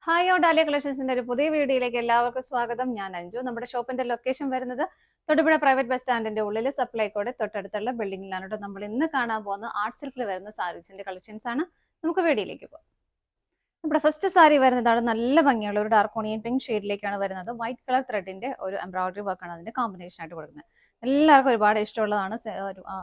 Hi ഓ dahlia കളക്ഷൻസിന്റെ ഒരു പുതിയ വീഡിയോയിലേക്ക് എല്ലാവർക്കും സ്വാഗതം. ഞാൻ അഞ്ജു. നമ്മുടെ ഷോപ്പിന്റെ ലൊക്കേഷൻ വരുന്നത് തൊടുപുഴ പ്രൈവറ്റ് ബസ് സ്റ്റാൻഡിന്റെ ഉള്ളിൽ സപ്ലൈകോടെ തൊട്ടടുത്തുള്ള ബിൽഡിംഗിലാണ് കേട്ടോ. നമ്മൾ ഇന്ന് കാണാൻ പോകുന്ന ആർട്ട് സിൽക്കിൽ വരുന്ന സാരീസിന്റെ കളക്ഷൻസ് ആണ്. നമുക്ക് വീഡിയോയിലേക്ക് പോകാം. നമ്മുടെ ഫസ്റ്റ് സാരി വരുന്നതാണ് നല്ല ഭംഗിയുള്ള ഒരു ഡാർക്ക് ഓണിയൻ പിങ്ക് ഷെയ്ഡിലേക്കാണ് വരുന്നത്. വൈറ്റ് കളർ ത്രെഡിന്റെ ഒരു എംബ്രോയിഡറി വർക്കാണ് അതിന്റെ കോമ്പിനേഷൻ ആയിട്ട് കൊടുക്കുന്നത്. എല്ലാവർക്കും ഒരുപാട് ഇഷ്ടമുള്ളതാണ്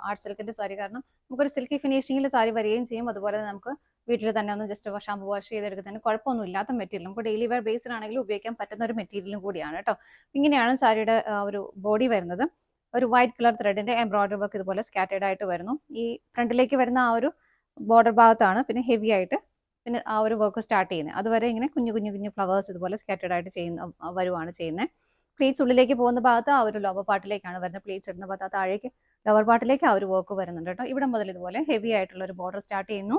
ആർട്ട് സിൽക്കിന്റെ സാരി. കാരണം നമുക്കൊരു സിൽക്കി ഫിനിഷിംഗിൽ സാരി വരികയും ചെയ്യും. അതുപോലെ നമുക്ക് വീട്ടിൽ തന്നെ ഒന്ന് ജസ്റ്റ് ഷാമ്പു വാഷ് ചെയ്തെടുക്കുന്നതിന് കുഴപ്പമൊന്നും ഇല്ലാത്ത മെറ്റീരിയൽ, നമുക്ക് ഡെയിലി വെയർ ബേസ്ഡ് ആണെങ്കിലും ഉപയോഗിക്കാൻ പറ്റുന്ന ഒരു മെറ്റീരിയലും കൂടിയാണ് കേട്ടോ. ഇങ്ങനെയാണ് സാരിയുടെ ഒരു ബോഡി വരുന്നത്. ഒരു വൈറ്റ് കളർ ത്രെഡിന്റെ എംബ്രോയിഡറി വർക്ക് ഇതുപോലെ സ്കാറ്റേഡ് ആയിട്ട് വരുന്നു. ഈ ഫ്രണ്ടിലേക്ക് വരുന്ന ആ ഒരു ബോർഡർ ഭാഗത്താണ് പിന്നെ ഹെവി ആയിട്ട് പിന്നെ ആ ഒരു വർക്ക് സ്റ്റാർട്ട് ചെയ്യുന്നത്. അതുവരെ ഇങ്ങനെ കുഞ്ഞു കുഞ്ഞു കുഞ്ഞു ഫ്ലവേഴ്സ് ഇതുപോലെ സ്കാറ്റേഡ് ആയിട്ട് വരുവാണ് ചെയ്യുന്നത്. പ്ലീറ്റ്സ് ഉള്ളിലേക്ക് പോകുന്ന ഭാഗത്ത് ആ ഒരു ലോവർ പാർട്ടിലേക്കാണ് വരുന്നത്. പ്ലീറ്റ്സ് ഇടുന്ന ഭാഗത്ത് താഴേക്ക് ലോവർ പാർട്ടിലേക്ക് ആ ഒരു വർക്ക് വരുന്നുണ്ട് കേട്ടോ. ഇവിടെ മുതൽ ഇതുപോലെ ഹെവി ആയിട്ടുള്ള ഒരു ബോർഡർ സ്റ്റാർട്ട് ചെയ്യുന്നു.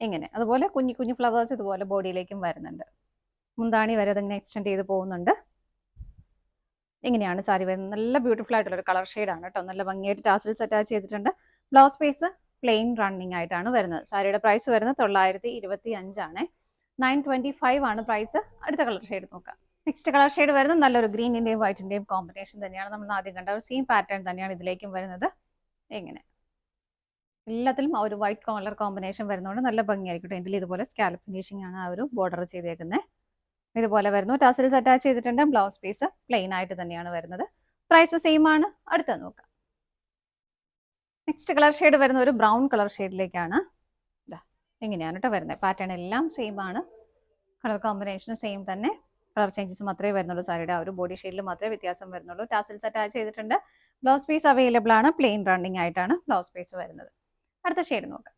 ഇങ്ങനെ അതുപോലെ കുഞ്ഞു കുഞ്ഞു ഫ്ലവേഴ്സ് ഇതുപോലെ ബോഡിയിലേക്കും വരുന്നുണ്ട്. മുന്താണി വരെ അതിങ്ങനെ എക്സ്റ്റെൻഡ് ചെയ്ത് പോകുന്നുണ്ട്. ഇങ്ങനെയാണ് സാരി വരുന്നത്. നല്ല ബ്യൂട്ടിഫുൾ ആയിട്ടുള്ള ഒരു കളർ ഷെയ്ഡാണ് കേട്ടോ. നല്ല ഭംഗിയായിട്ട് ടാസൽസ് അറ്റാച്ച് ചെയ്തിട്ടുണ്ട്. ബ്ലൗസ് പീസ് പ്ലെയിൻ റണ്ണിങ് ആയിട്ടാണ് വരുന്നത്. സാരിയുടെ പ്രൈസ് വരുന്നത് 925 ആണ്. 925 ആണ് പ്രൈസ്. അടുത്ത കളർ ഷെയ്ഡ് നോക്കാം. നെക്സ്റ്റ് കളർ ഷെയ്ഡ് വരുന്നത് നല്ലൊരു ഗ്രീനിന്റെയും വൈറ്റിന്റെയും കോമ്പിനേഷൻ തന്നെയാണ്. നമ്മൾ ആദ്യം കണ്ട ഒരു സെയിം പാറ്റേൺ തന്നെയാണ് ഇതിലേക്കും വരുന്നത്. ഇങ്ങനെ എല്ലാത്തിലും ആ ഒരു വൈറ്റ് കളർ കോമ്പിനേഷൻ വരുന്നതുകൊണ്ട് നല്ല ഭംഗിയായിരിക്കും. ഇതിൽ ഇതുപോലെ സ്കാലപ്പ് ഫിനിഷിംഗ് ആണ് ആ ഒരു ബോർഡർ ചെയ്തേക്കുന്നത്. ഇതുപോലെ വരുന്നു. ടാസൽസ് അറ്റാച്ച് ചെയ്തിട്ടുണ്ട്. ബ്ലൗസ് പീസ് പ്ലെയിൻ ആയിട്ട് തന്നെയാണ് വരുന്നത്. പ്രൈസ് സെയിം ആണ്. അടുത്ത നോക്കാം. നെക്സ്റ്റ് കളർ ഷെയ്ഡ് വരുന്ന ഒരു ബ്രൗൺ കളർ ഷെയ്ഡിലേക്കാണ്. ഇങ്ങനെയാണ് കേട്ടോ വരുന്നത്. പാറ്റേൺ എല്ലാം സെയിം ആണ്. കളർ കോമ്പിനേഷനും സെയിം തന്നെ. കളർ ചേഞ്ചസ് മാത്രമേ വരുന്നുള്ളൂ. സാരിയുടെ ആ ഒരു ബോഡി ഷെയ്ഡിൽ മാത്രമേ വ്യത്യാസം വരുന്നുള്ളൂ. ടാസൽസ് അറ്റാച്ച് ചെയ്തിട്ടുണ്ട്. ബ്ലൗസ് പീസ് അവൈലബിൾ ആണ്. പ്ലെയിൻ റണ്ണിങ് ആയിട്ടാണ് ബ്ലൗസ് പീസ് വരുന്നത്. അടുത്ത ഷെയ്ഡ് നോക്കാം.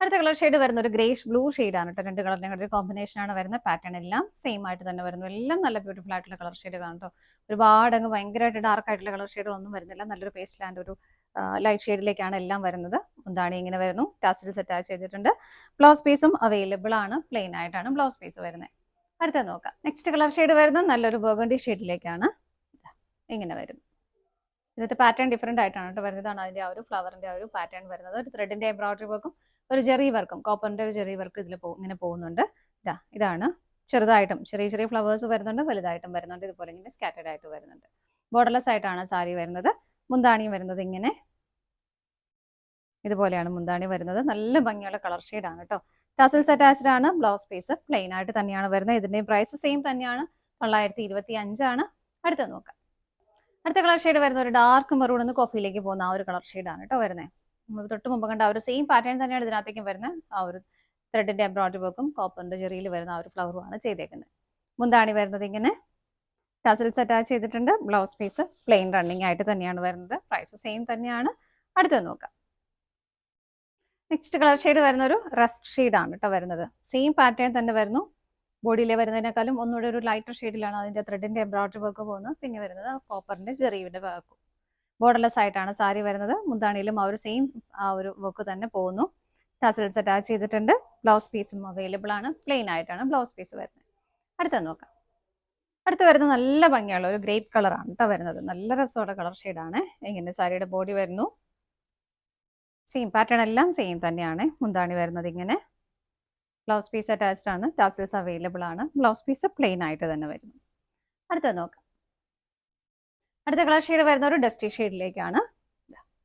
അടുത്ത കളർ ഷെയ്ഡ് വരുന്ന ഒരു ഗ്രേഷ് ബ്ലൂ ഷെയ്ഡാണ് കേട്ടോ. രണ്ട് കളറിനെ കൂടെ ഒരു കോമ്പിനേഷൻ ആണ് വരുന്നത്. പാറ്റേൺ എല്ലാം സെയിം ആയിട്ട് തന്നെ വരുന്നു. എല്ലാം നല്ല ബ്യൂട്ടിഫുൾ ആയിട്ടുള്ള കളർ ഷെയ്ഡുകളാണ് കേട്ടോ. ഒരുപാട് അങ്ങ് ഭയങ്കരമായിട്ട് ഡാർക്ക് ആയിട്ടുള്ള കളർ ഷെയ്ഡുകളൊന്നും വരുന്നില്ല. നല്ലൊരു പേസ്റ്റ് ആൻഡ് ഒരു ലൈറ്റ് ഷെയ്ഡിലേക്കാണ് എല്ലാം വരുന്നത്. മുന്താണി ഇങ്ങനെ വരുന്നു. ടാസൽസ് അറ്റാച്ച് ചെയ്തിട്ടുണ്ട്. ബ്ലൗസ് പീസും അവൈലബിൾ ആണ്. പ്ലെയിൻ ആയിട്ടാണ് ബ്ലൗസ് പീസ് വരുന്നത്. അടുത്ത നോക്കാം. നെക്സ്റ്റ് കളർ ഷെയ്ഡ് വരുന്നത് നല്ലൊരു ബർഗണ്ടി ഷെയ്ഡിലേക്കാണ്. ഇങ്ങനെ വരുന്നു. ഇതിനകത്ത് പാറ്റേൺ ഡിഫറെന്റ് ആയിട്ടാണ് കേട്ടോ വരുന്നതാണ്. അതിന്റെ ആ ഒരു ഫ്ലവറിന്റെ ആ ഒരു പാറ്റേൺ വരുന്നത്. ഒരു ത്രെഡിന്റെ എംബ്രോയിഡറി വർക്കും ഒരു ജെറി വർക്കും കോപ്പറിന്റെ ഒരു ജെറി വർക്ക് ഇതിൽ ഇങ്ങനെ പോകുന്നുണ്ട്. ഇതാണ് ചെറുതായിട്ടും ചെറിയ ചെറിയ ഫ്ലവേഴ്സ് വരുന്നുണ്ട്, വലുതായിട്ടും വരുന്നുണ്ട്. ഇതുപോലെ ഇങ്ങനെ സ്കാറ്റേഡ് ആയിട്ട് വരുന്നുണ്ട്. ബോർഡർലെസ് ആയിട്ടാണ് സാരി വരുന്നത്. മുന്താണിയും വരുന്നത് ഇങ്ങനെ ഇതുപോലെയാണ് മുന്താണി വരുന്നത്. നല്ല ഭംഗിയുള്ള കളർ ഷെയ്ഡാണ് കേട്ടോ. ടാസൽസ് അറ്റാച്ച്ഡ് ആണ്. ബ്ലൗസ് പീസ് പ്ലെയിൻ ആയിട്ട് തന്നെയാണ് വരുന്നത്. ഇതിന്റെ പ്രൈസ് സെയിം തന്നെയാണ്. 925 ആണ്. അടുത്ത നോക്കാം. അടുത്ത കളർ ഷെയ്ഡ് വരുന്ന ഒരു ഡാർക്ക് മെറൂൺ എന്ന് കോഫിയിലേക്ക് പോകുന്ന ആ ഒരു കളർ ഷെയ്ഡാണ് കേട്ടോ വരുന്നത്. നമ്മൾ തൊട്ട് മുമ്പ് കണ്ട ആ ഒരു സെയിം പാറ്റേൺ തന്നെയാണ് ഇതിനകത്തേക്കും വരുന്നത്. ആ ഒരു ത്രെഡിന്റെ എംബ്രോയിഡറി വർക്കും കോപ്പറിന്റെ ജെറിയിൽ വരുന്ന ആ ഒരു ഫ്ലവറുമാണ് ചെയ്തേക്കുന്നത്. മുന്താണി വരുന്നത് ഇങ്ങനെ ടാസൽസ് അറ്റാച്ച് ചെയ്തിട്ടുണ്ട്. ബ്ലൗസ് പീസ് പ്ലെയിൻ റണ്ണിങ് ആയിട്ട് തന്നെയാണ് വരുന്നത്. പ്രൈസ് സെയിം തന്നെയാണ്. അടുത്തത് നോക്കാം. നെക്സ്റ്റ് കളർ ഷെയ്ഡ് വരുന്ന ഒരു റസ്റ്റ് ഷെയ്ഡാണ് കേട്ടോ വരുന്നത്. സെയിം പാറ്റേൺ തന്നെ വരുന്നു. ബോഡിയിലെ വരുന്നതിനേക്കാളും ഒന്നുകൂടെ ഒരു ലൈറ്റർ ഷെയ്ഡിലാണ് അതിന്റെ ത്രെഡിന്റെ എംബ്രോയിഡറി വർക്ക് പോകുന്നത്. പിന്നെ വരുന്നത് കോപ്പറിന്റെ ജെറിയുടെ വർക്കും. ബോർഡർലെസ് ആയിട്ടാണ് സാരി വരുന്നത്. മുന്താണിയിലും ആ ഒരു സെയിം ആ ഒരു വർക്ക് തന്നെ പോകുന്നു. ടാസൽസ് അറ്റാച്ച് ചെയ്തിട്ടുണ്ട്. ബ്ലൗസ് പീസും അവൈലബിൾ ആണ്. പ്ലെയിൻ ആയിട്ടാണ് ബ്ലൗസ് പീസ് വരുന്നത്. അടുത്തത് നോക്കാം. അടുത്ത് വരുന്നത് നല്ല ഭംഗിയുള്ള ഒരു ഗ്രേപ്പ് കളറാണ് കേട്ടോ വരുന്നത്. നല്ല രസമുള്ള കളർ ഷെയ്ഡാണ്. ഇങ്ങനെ സാരിയുടെ ബോഡി വരുന്നു. സെയിം പാറ്റേൺ എല്ലാം സെയിം തന്നെയാണ്. മുന്താണി വരുന്നത് ഇങ്ങനെ. ബ്ലൗസ് പീസ് അറ്റാച്ച്ഡ് ആണ്. ടാസൽസ് അവൈലബിൾ ആണ്. ബ്ലൗസ് പീസ് പ്ലെയിൻ ആയിട്ട് തന്നെ വരുന്നു. അടുത്തത് നോക്കാം. അടുത്ത കളർ ഷെയ്ഡ് വരുന്ന ഒരു ഡസ്റ്റി ഷെയ്ഡിലേക്കാണ്.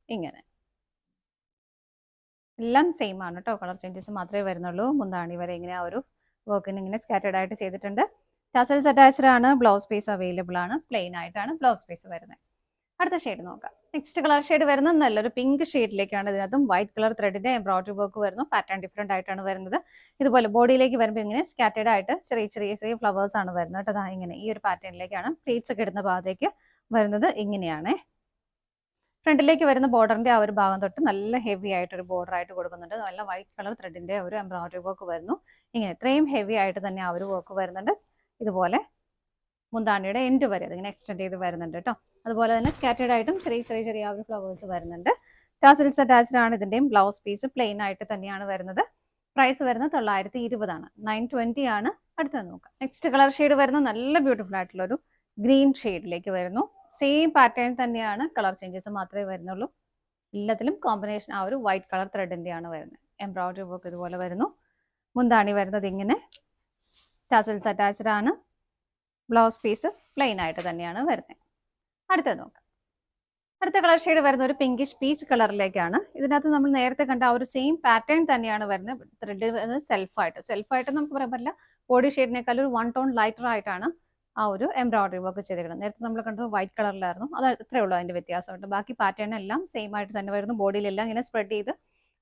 ഇങ്ങനെ എല്ലാം സെയിം ആണ് കേട്ടോ. കളർ ചേഞ്ചസ് മാത്രമേ വരുന്നുള്ളൂ. മുന്താണി വരെ ഇങ്ങനെ ആ ഒരു വർക്കിന് ഇങ്ങനെ സ്കാറ്റേഡ് ആയിട്ട് ചെയ്തിട്ടുണ്ട്. ടാസൽസ് അറ്റാച്ച്ഡ് ആണ്. ബ്ലൗസ് പീസ് അവൈലബിൾ ആണ്. പ്ലെയിൻ ആയിട്ടാണ് ബ്ലൗസ് പീസ് വരുന്നത്. അടുത്ത ഷെയ്ഡ് നോക്കാം. നെക്സ്റ്റ് കളർ ഷെയ്ഡ് വരുന്നത് നല്ലൊരു പിങ്ക് ഷെയ്ഡിലേക്കാണ്. ഇതിനകത്തും വൈറ്റ് കളർ ത്രെഡിന്റെ എംബ്രോയിഡറി വർക്ക് വരുന്നു. പാറ്റേൺ ഡിഫറെന്റ് ആയിട്ടാണ് വരുന്നത്. ഇതുപോലെ ബോഡിയിലേക്ക് വരുമ്പോൾ ഇങ്ങനെ സ്കാറ്റേഡ് ആയിട്ട് ചെറിയ ചെറിയ ചെറിയ ഫ്ലവേഴ്സ് ആണ് വരുന്നത് കേട്ടോ. ഇങ്ങനെ ഈ ഒരു പാറ്റേണിലേക്കാണ് പ്ലീറ്റ്സ് ഒക്കെ ഇടുന്ന ഭാഗത്തേക്ക് വരുന്നത്. ഇങ്ങനെയാണ്. ഫ്രണ്ടിലേക്ക് വരുന്ന ബോർഡറിന്റെ ആ ഒരു ഭാഗം തൊട്ട് നല്ല ഹെവി ആയിട്ടൊരു ബോർഡർ ആയിട്ട് കൊടുക്കുന്നുണ്ട്. നല്ല വൈറ്റ് കളർ ത്രെഡിന്റെ ഒരു എംബ്രോയിഡറി വർക്ക് വരുന്നു. ഇങ്ങനെ ഇത്രയും ഹെവി ആയിട്ട് തന്നെ ആ ഒരു വർക്ക് വരുന്നുണ്ട്. ഇതുപോലെ മുന്താണിയുടെ എൻഡ് വരെ അതിങ്ങനെ എക്സ്റ്റെൻഡ് ചെയ്ത് വരുന്നുണ്ട് കേട്ടോ. അതുപോലെ തന്നെ സ്കാറ്റേഡ് ആയിട്ടും ചെറിയ ചെറിയ ചെറിയ ആ ഒരു ഫ്ലവേഴ്സ് വരുന്നുണ്ട്. ടാസൽസ് അറ്റാച്ച്ഡ് ആണ്. ഇതിന്റെയും ബ്ലൗസ് പീസ് പ്ലെയിൻ ആയിട്ട് തന്നെയാണ് വരുന്നത്. പ്രൈസ് വരുന്നത് 920 ആണ്. 920 ആണ്. അടുത്തത് നോക്കാം. നെക്സ്റ്റ് കളർ ഷെയ്ഡ് വരുന്നത് നല്ല ബ്യൂട്ടിഫുൾ ആയിട്ടുള്ള ഒരു ഗ്രീൻ ഷെയ്ഡിലേക്ക് വരുന്നു. സെയിം പാറ്റേൺ തന്നെയാണ്. കളർ ചേഞ്ചസ് മാത്രമേ വരുന്നുള്ളൂ. എല്ലാത്തിലും കോമ്പിനേഷൻ ആ ഒരു വൈറ്റ് കളർ ത്രെഡിന്റെ ആണ് വരുന്നത്. എംബ്രോയിഡറി വർക്ക് ഇതുപോലെ വരുന്നു. മുന്താണി വരുന്നത് ഇങ്ങനെ ടാസൽസ് അറ്റാച്ച്ഡ് ആണ്. ബ്ലൗസ് പീസ് പ്ലെയിൻ ആയിട്ട് തന്നെയാണ് വരുന്നത്. അടുത്തത് നോക്കാം. അടുത്ത കളർ ഷെയ്ഡ് വരുന്ന ഒരു പിങ്കിഷ് പീച്ച് കളറിലേക്കാണ്. ഇതിനകത്ത് നമ്മൾ നേരത്തെ കണ്ട ആ ഒരു സെയിം പാറ്റേൺ തന്നെയാണ് വരുന്നത്. ത്രെഡ് വരുന്നത് സെൽഫായിട്ട് നമുക്ക് പറയാൻ പറ്റില്ല. ബോഡി ഷെയ്ഡിനേക്കാൾ ഒരു 1 ടോൺ ലൈറ്റർ ആയിട്ടാണ് ആ ഒരു എംബ്രോയിഡറി വർക്ക് ചെയ്തിരിക്കുന്നത്. നേരത്തെ നമ്മൾ കണ്ടത് വൈറ്റ് കളറിലായിരുന്നു. അത് അത്രേ ഉള്ളൂ അതിന്റെ വ്യത്യാസമായിട്ട്. ബാക്കി പാറ്റേൺ എല്ലാം സെയിം ആയിട്ട് തന്നെ വരുന്നു. ബോഡിയിലെല്ലാം ഇങ്ങനെ സ്പ്രെഡ് ചെയ്ത്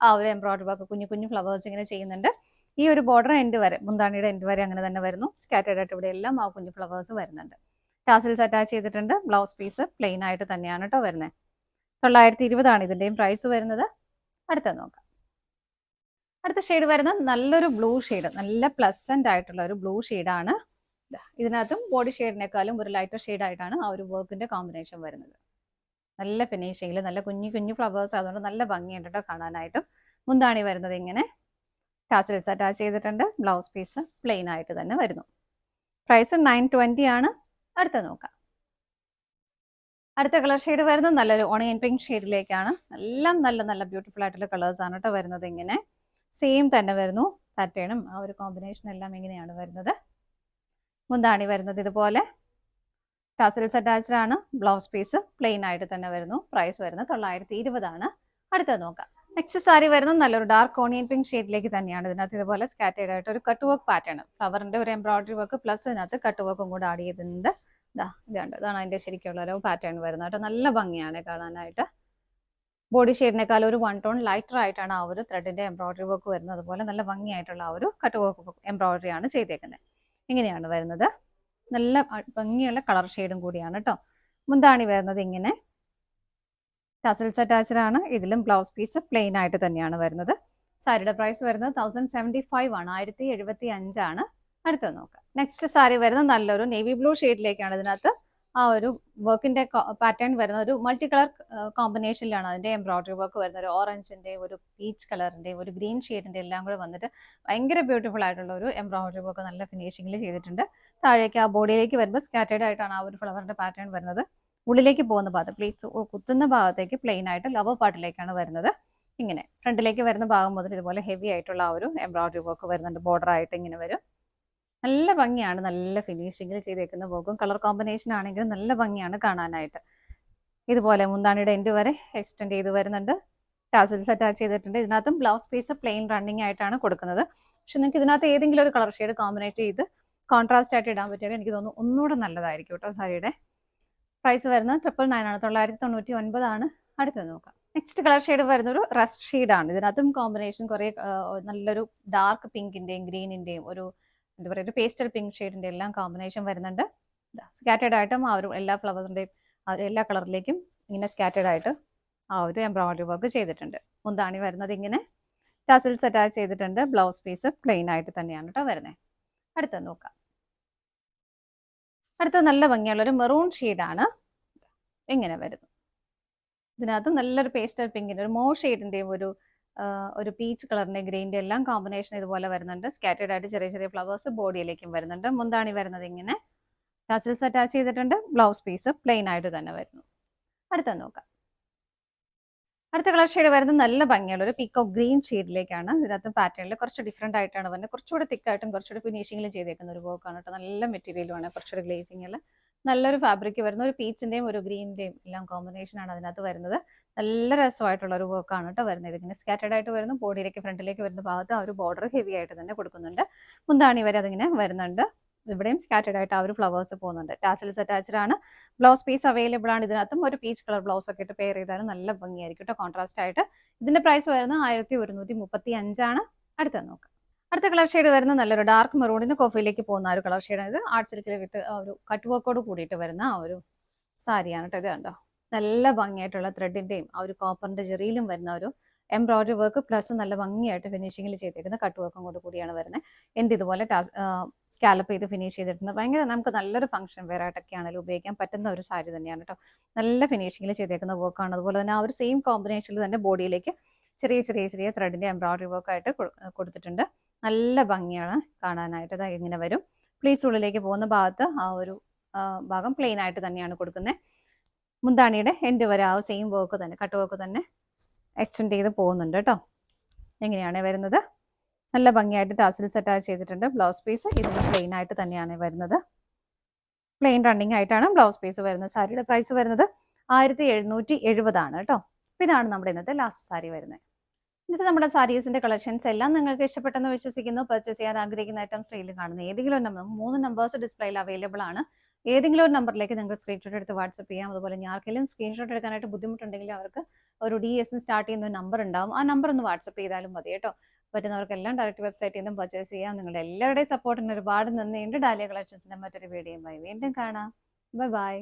ആ ഒരു എംബ്രോയിഡറി വർക്ക് കുഞ്ഞു കുഞ്ഞു ഫ്ലവേഴ്സ് ഇങ്ങനെ ചെയ്യുന്നുണ്ട്. ഈ ഒരു ബോർഡർ എൻഡ് വരെ, മുന്താണിയുടെ എൻഡ് വരെ അങ്ങനെ തന്നെ വരുന്നു. സ്കാറ്റേഡ് ആയിട്ട് ഇവിടെ എല്ലാം ആ കുഞ്ഞു ഫ്ലവേഴ്സ് വരുന്നുണ്ട്. ടാസിൽസ് അറ്റാച്ച് ചെയ്തിട്ടുണ്ട്. ബ്ലൗസ് പീസ് പ്ലെയിൻ ആയിട്ട് തന്നെയാണ് കേട്ടോ വരുന്നത്. 920 ഇതിന്റെയും പ്രൈസ് വരുന്നത്. അടുത്തത് നോക്കാം. അടുത്ത ഷെയ്ഡ് വരുന്നത് നല്ലൊരു ബ്ലൂ ഷെയ്ഡ്, നല്ല പ്ലസന്റ് ആയിട്ടുള്ള ഒരു ബ്ലൂ ഷെയ്ഡാണ്. ഇതിനകത്തും ബോഡി ഷെയ്ഡിനേക്കാളും ഒരു ലൈറ്റർ ഷെയ്ഡ് ആയിട്ടാണ് ആ ഒരു വർക്കിന്റെ കോമ്പിനേഷൻ വരുന്നത്. നല്ല ഫിനിഷിങ്ങിൽ നല്ല കുഞ്ഞു കുഞ്ഞു ഫ്ലവേഴ്സ് അതുകൊണ്ട് നല്ല ഭംഗിയുണ്ട് കേട്ടോ കാണാനായിട്ട്. മുന്താണി വരുന്നത് ഇങ്ങനെ ടാസിൽസ് അറ്റാച്ച് ചെയ്തിട്ടുണ്ട്. ബ്ലൗസ് പീസ് പ്ലെയിൻ ആയിട്ട് തന്നെ വരുന്നു. പ്രൈസ് 920 ആണ്. അടുത്ത നോക്കാം. അടുത്ത കളർ ഷെയ്ഡ് വരുന്നത് നല്ലൊരു ഓണിയൻ പിങ്ക് ഷെയ്ഡിലേക്കാണ്. എല്ലാം നല്ല നല്ല ബ്യൂട്ടിഫുൾ ആയിട്ടുള്ള കളേഴ്സ് ആണ് കേട്ടോ വരുന്നത്. ഇങ്ങനെ സെയിം തന്നെ വരുന്നു. പാറ്റേണും ആ ഒരു കോമ്പിനേഷൻ എല്ലാം ഇങ്ങനെയാണ് വരുന്നത്. മുന്താണി വരുന്നത് ഇതുപോലെ ടാസിൽസ് അറ്റാച്ച്ഡ് ആണ്. ബ്ലൗസ് പീസ് പ്ലെയിൻ ആയിട്ട് തന്നെ വരുന്നു. പ്രൈസ് വരുന്നത് 920 ആണ്. അടുത്തത് നോക്കാം. നെക്സ്റ്റ് സാരി വരുന്നത് നല്ലൊരു ഡാർക്ക് ഓണിയൻ പിങ്ക് ഷെയ്ഡിലേക്ക് തന്നെയാണ്. ഇതിനകത്ത് ഇതുപോലെ സ്കാറ്റേഡ് ആയിട്ട് ഒരു കട്ട് വർക്ക് പാറ്റേൺ, ഫ്ലവറിന്റെ ഒരു എംബ്രോയിഡറി വർക്ക് പ്ലസ് ഇതിനകത്ത് കട്ട് വർക്കും കൂടെ ആഡ് ചെയ്തിട്ടുണ്ട്. ഇതാണ് അതിന്റെ ശരിക്കുള്ള ഒരു പാറ്റേൺ വരുന്നത് കേട്ടോ. നല്ല ഭംഗിയാണ് കാണാനായിട്ട്. ബോഡി ഷെയ്ഡിനേക്കാൾ ഒരു 1 ടോൺ ലൈറ്റർ ആയിട്ടാണ് ആ ഒരു ത്രെഡിന്റെ എംബ്രോയിഡറി വർക്ക് വരുന്നത്. അതുപോലെ നല്ല ഭംഗിയായിട്ടുള്ള ആ ഒരു കട്ട് വർക്ക് എംബ്രോയിഡറി ആണ് ചെയ്തേക്കുന്നത്. ഇങ്ങനെയാണ് വരുന്നത്. നല്ല ഭംഗിയുള്ള കളർ ഷെയ്ഡും കൂടിയാണ് കേട്ടോ. മുന്താണി വരുന്നത് ഇങ്ങനെ ടാസൽസ് അറ്റാച്ച്ഡ് ആണ്. ഇതിലും ബ്ലൗസ് പീസ് പ്ലെയിൻ ആയിട്ട് തന്നെയാണ് വരുന്നത്. സാരിയുടെ പ്രൈസ് വരുന്നത് 1075 ആണ്, 1075 ആണ്. അടുത്തത് നോക്കാം. നെക്സ്റ്റ് സാരി വരുന്നത് നല്ലൊരു നേവി ബ്ലൂ ഷെയ്ഡിലേക്കാണ്. ഇതിനകത്ത് ആ ഒരു വർക്കിന്റെ പാറ്റേൺ വരുന്ന ഒരു മൾട്ടി കളർ കോമ്പിനേഷനിലാണ് അതിന്റെ എംബ്രോയിഡറി വർക്ക് വരുന്നത്. ഒരു ഓറഞ്ചിന്റെ, ഒരു പീച്ച് കളറിന്റെ, ഒരു ഗ്രീൻ ഷെയ്ഡിന്റെ എല്ലാം കൂടെ വന്നിട്ട് ഭയങ്കര ബ്യൂട്ടിഫുൾ ആയിട്ടുള്ള ഒരു എംബ്രോയിഡറി വർക്ക് നല്ല ഫിനിഷിംഗിൽ ചെയ്തിട്ടുണ്ട്. താഴേക്ക് ആ ബോഡിയിലേക്ക് വരുമ്പോൾ സ്കാറ്റേഡ് ആയിട്ടാണ് ആ ഒരു ഫ്ലവറിന്റെ പാറ്റേൺ വരുന്നത്. ഉള്ളിലേക്ക് പോകുന്ന ഭാഗത്ത് പ്ലീറ്റ്സ് കുത്തുന്ന ഭാഗത്തേക്ക് പ്ലെയിൻ ആയിട്ട് ലവർ പാർട്ടിലേക്കാണ് വരുന്നത്. ഇങ്ങനെ ഫ്രണ്ടിലേക്ക് വരുന്ന ഭാഗം മുതൽ ഇതുപോലെ ഹെവി ആയിട്ടുള്ള ആ ഒരു എംബ്രോയിഡറി വർക്ക് വരുന്നുണ്ട്. ബോർഡർ ആയിട്ട് ഇങ്ങനെ വരും. നല്ല ഭംഗിയാണ്. നല്ല ഫിനിഷിങ്ങിൽ ചെയ്തേക്കുന്ന വർക്കും കളർ കോമ്പിനേഷൻ ആണെങ്കിലും നല്ല ഭംഗിയാണ് കാണാനായിട്ട്. ഇതുപോലെ മുന്താണിയുടെ എൻഡ് വരെ എക്സ്റ്റെൻഡ് ചെയ്ത് വരുന്നുണ്ട്. ടാസൽസ് അറ്റാച്ച് ചെയ്തിട്ടുണ്ട്. ഇതിനകത്തും ബ്ലൗസ് പീസ് പ്ലെയിൻ റണ്ണിങ് ആയിട്ടാണ് കൊടുക്കുന്നത്. പക്ഷെ നിങ്ങൾക്ക് ഇതിനകത്ത് ഏതെങ്കിലും ഒരു കളർ ഷെയ്ഡ് കോമ്പിനേറ്റ് ചെയ്ത് കോൺട്രാസ്റ്റ് ആയിട്ട് ഇടാൻ പറ്റിയാൽ എനിക്ക് തോന്നുന്നു ഒന്നുകൂടെ നല്ലതായിരിക്കും കേട്ടോ. സാരിയുടെ പ്രൈസ് വരുന്നത് 999 ആണ്, 999 ആണ്. അടുത്തത് നോക്കാം. നെക്സ്റ്റ് കളർ ഷെയ്ഡ് വരുന്ന ഒരു റസ്റ്റ് ഷെയ്ഡാണ്. ഇതിനകത്തും കോമ്പിനേഷൻ കുറെ നല്ലൊരു ഡാർക്ക് പിങ്കിന്റെയും ഗ്രീനിന്റെയും ഒരു എന്താ പറയുക, ഒരു പേസ്റ്റൽ പിങ്ക് ഷെയ്ഡിന്റെ എല്ലാം കോമ്പിനേഷൻ വരുന്നുണ്ട്. സ്കാറ്റേഡ് ആയിട്ടും ആ ഒരു എല്ലാ ഫ്ലവറിന്റെയും ആ ഒരു എല്ലാ കളറിലേക്കും ഇങ്ങനെ സ്കാറ്റേഡ് ആയിട്ട് ആ ഒരു എംബ്രോയിഡറി വർക്ക് ചെയ്തിട്ടുണ്ട്. മുന്താണി വരുന്നത് ഇങ്ങനെ ടാസൽസ് അറ്റാച്ച് ചെയ്തിട്ടുണ്ട്. ബ്ലൗസ് പീസ് പ്ലെയിൻ ആയിട്ട് തന്നെയാണ് കേട്ടോ വരുന്നത്. അടുത്തത് നോക്കാം. അടുത്ത നല്ല ഭംഗിയുള്ള ഒരു മെറൂൺ ഷെയ്ഡാണ്. ഇങ്ങനെ വരുന്നു. ഇതിനകത്ത് നല്ലൊരു പേസ്റ്റൽ പിങ്കിന്റെ ഒരു മോ ഷെയ്ഡിന്റെയും ഒരു പീച്ച് കളറിന്റെ ഗ്രീനിന്റെ എല്ലാം കോമ്പിനേഷൻ ഇതുപോലെ വരുന്നുണ്ട്. സ്കാറ്റേഡ് ആയിട്ട് ചെറിയ ചെറിയ ഫ്ലവേഴ്സ് ബോഡിയിലേക്കും വരുന്നുണ്ട്. മുന്താണി വരുന്നത് ഇങ്ങനെ ടാസൽസ് അറ്റാച്ച് ചെയ്തിട്ടുണ്ട്. ബ്ലൗസ് പീസ് പ്ലെയിൻ ആയിട്ട് തന്നെ വരുന്നു. അടുത്തത് നോക്കാം. അടുത്ത കളർ ഷെയ്ഡ് വരുന്നത് നല്ല ഭംഗിയുള്ള ഒരു പീക്കോ ഗ്രീൻ ഷെയ്ഡിലേക്കാണ്. ഇതിനകത്ത് പാറ്റേണിൽ കുറച്ച് ഡിഫറെന്റ് ആയിട്ടാണ് വരുന്നത്. കുറച്ചുകൂടെ തിക്കായിട്ടും കുറച്ചുകൂടെ ഫിനിഷിംഗിലും ചെയ്തേക്കുന്ന ഒരു വർക്കാണ് കേട്ടോ. നല്ല മെറ്റീരിയലുമാണ്, കുറച്ചുകൂടെ ഗ്ലേസിംഗിൽ നല്ലൊരു ഫാബ്രിക് വരുന്ന ഒരു പീച്ചിന്റെയും ഒരു ഗ്രീനിന്റെയും എല്ലാം കോമ്പിനേഷൻ ആണ് അതിനകത്ത് വരുന്നത്. നല്ല രസമായിട്ടുള്ള ഒരു വർക്കാണ് കേട്ടോ വരുന്നത്. ഇതിങ്ങനെ സ്കാറ്റേഡ് ആയിട്ട് വരുന്നു. ബോഡിയിലേക്ക് ഫ്രണ്ടിലേക്ക് വരുന്ന ഭാഗത്ത് ആ ഒരു ബോർഡർ ഹെവി ആയിട്ട് തന്നെ കൊടുക്കുന്നുണ്ട്. മുന്താണി വരെ അതിങ്ങനെ വരുന്നുണ്ട്. ഇവിടെയും സ്കാറ്റേഡ് ആയിട്ട് ആ ഒരു ഫ്ലവേഴ്സ് പോകുന്നുണ്ട്. ടാസൽസ് അറ്റാച്ച്ഡ് ആണ്. ബ്ലൗസ് പീസ് അവൈലബിൾ ആണ്. ഇതിനകത്തും ഒരു പീച്ച് കളർ ബ്ലൗസ് ഒക്കെ ഇട്ട് പെയർ ചെയ്താലും നല്ല ഭംഗിയായിരിക്കും കേട്ടോ, കോൺട്രാസ്റ്റ് ആയിട്ട്. ഇതിന്റെ പ്രൈസ് വരുന്നത് 1135 ആണ്. അടുത്തത് നോക്കാം. അടുത്ത കളർ ഷെയ്ഡ് വരുന്നത് നല്ലൊരു ഡാർക്ക് മെറൂണിന് കോഫിയിലേക്ക് പോകുന്ന ഒരു കളർ ഷെയ്ഡാണ്. ഇത് ആർട്ട് സിൽക്കിൽ വിത്ത് ഒരു കട്ട് വർക്കോട് കൂടിയിട്ട് വരുന്ന ആ ഒരു സാരിയാണ് കേട്ടോ. ഇത് കണ്ടോ, നല്ല ഭംഗിയായിട്ടുള്ള ത്രെഡിന്റെയും ആ ഒരു കോപ്പറിന്റെ ജെറിയിലും വരുന്ന ഒരു എംബ്രോയിഡറി വർക്ക് പ്ലസ് നല്ല ഭംഗിയായിട്ട് ഫിനിഷിംഗിൽ ചെയ്തിരിക്കുന്ന കട്ട് വർക്കും കൂടിയാണ് വരുന്നത്. എൻ്റെ ഇതുപോലെ സ്കാലപ്പ് ചെയ്ത് ഫിനിഷ് ചെയ്തിട്ടുണ്ട്. ഭയങ്കര നമുക്ക് നല്ലൊരു ഫംഗ്ഷൻ വെയർ ആയിട്ടൊക്കെ ആണെങ്കിലും ഉപയോഗിക്കാൻ പറ്റുന്ന ഒരു സാരി തന്നെയാണ് കേട്ടോ. നല്ല ഫിനിഷിംഗിൽ ചെയ്തേക്കുന്ന വർക്കാണ്. അതുപോലെ തന്നെ ആ ഒരു സെയിം കോമ്പിനേഷനിൽ തന്നെ ബോഡിയിലേക്ക് ചെറിയ ചെറിയ ചെറിയ ത്രെഡിന്റെ എംബ്രോയിഡറി വർക്കായിട്ട് കൊടുത്തിട്ടുണ്ട്. നല്ല ഭംഗിയാണ് കാണാനായിട്ട്. അത് ഇങ്ങനെ വരും. പ്ലീറ്റ്സ് ഉള്ളിലേക്ക് പോകുന്ന ഭാഗത്ത് ആ ഒരു ഭാഗം പ്ലെയിൻ ആയിട്ട് തന്നെയാണ് കൊടുക്കുന്നത്. മുന്താണിയുടെ എൻഡ് വരെ ആ സെയിം വർക്ക് തന്നെ, കട്ട് വർക്ക് തന്നെ എക്സ്റ്റെൻഡ് ചെയ്ത് പോകുന്നുണ്ട് കേട്ടോ. എങ്ങനെയാണ് വരുന്നത്. നല്ല ഭംഗിയായിട്ട് ടാസിൽസ് അറ്റാച്ച് ചെയ്തിട്ടുണ്ട്. ബ്ലൗസ് പീസ് ഇതിന് പ്ലെയിൻ ആയിട്ട് തന്നെയാണ് വരുന്നത്. പ്ലെയിൻ റണ്ണിങ് ആയിട്ടാണ് ബ്ലൗസ് പീസ് വരുന്നത്. സാരിയുടെ പ്രൈസ് വരുന്നത് 1770 ആണ് കേട്ടോ. അപ്പോൾ ഇതാണ് നമ്മുടെ ഇന്നത്തെ ലാസ്റ്റ് സാരി വരുന്നത്. ഇന്നത്തെ നമ്മുടെ സാരീസിന്റെ കളക്ഷൻസ് എല്ലാം നിങ്ങൾക്ക് ഇഷ്ടപ്പെട്ടെന്ന് വിശ്വസിക്കുന്നു. പർച്ചേസ് ചെയ്യാൻ ആഗ്രഹിക്കുന്ന ഐറ്റംസ് റീലിൽ കാണുന്ന ഏതെങ്കിലും ഒരു നമ്പർ, 3 നമ്പേഴ്സ് ഡിസ്പ്ലേയിൽ അവൈലബിൾ ആണ്. ഏതെങ്കിലും ഒരു നമ്പറിലേക്ക് നിങ്ങൾക്ക് സ്ക്രീൻഷോട്ട് എടുത്ത് വാട്സപ്പ് ചെയ്യാം. അതുപോലെ ആർക്കെങ്കിലും സ്ക്രീൻഷോട്ട് എടുക്കാനായിട്ട് ബുദ്ധിമുട്ടുണ്ടെങ്കിൽ അവർക്ക് ഒരു DS സ്റ്റാർട്ട് ചെയ്യുന്ന ഒരു നമ്പർ ഉണ്ടാവും. ആ നമ്പർ ഒന്ന് വാട്സപ്പ് ചെയ്താലും മതി കേട്ടോ. പറ്റുന്നവർക്കെല്ലാം ഡയറക്റ്റ് വെബ്സൈറ്റിൽ നിന്നും പർച്ചേസ് ചെയ്യാം. നിങ്ങളുടെ എല്ലാവരുടെയും സപ്പോർട്ടിന് ഒരുപാട് നന്ദിയുണ്ട്. ഡാലിയ കളക്ഷൻസിന്റെ മറ്റൊരു വീഡിയോയുമായി വീണ്ടും കാണാം. Bye bye.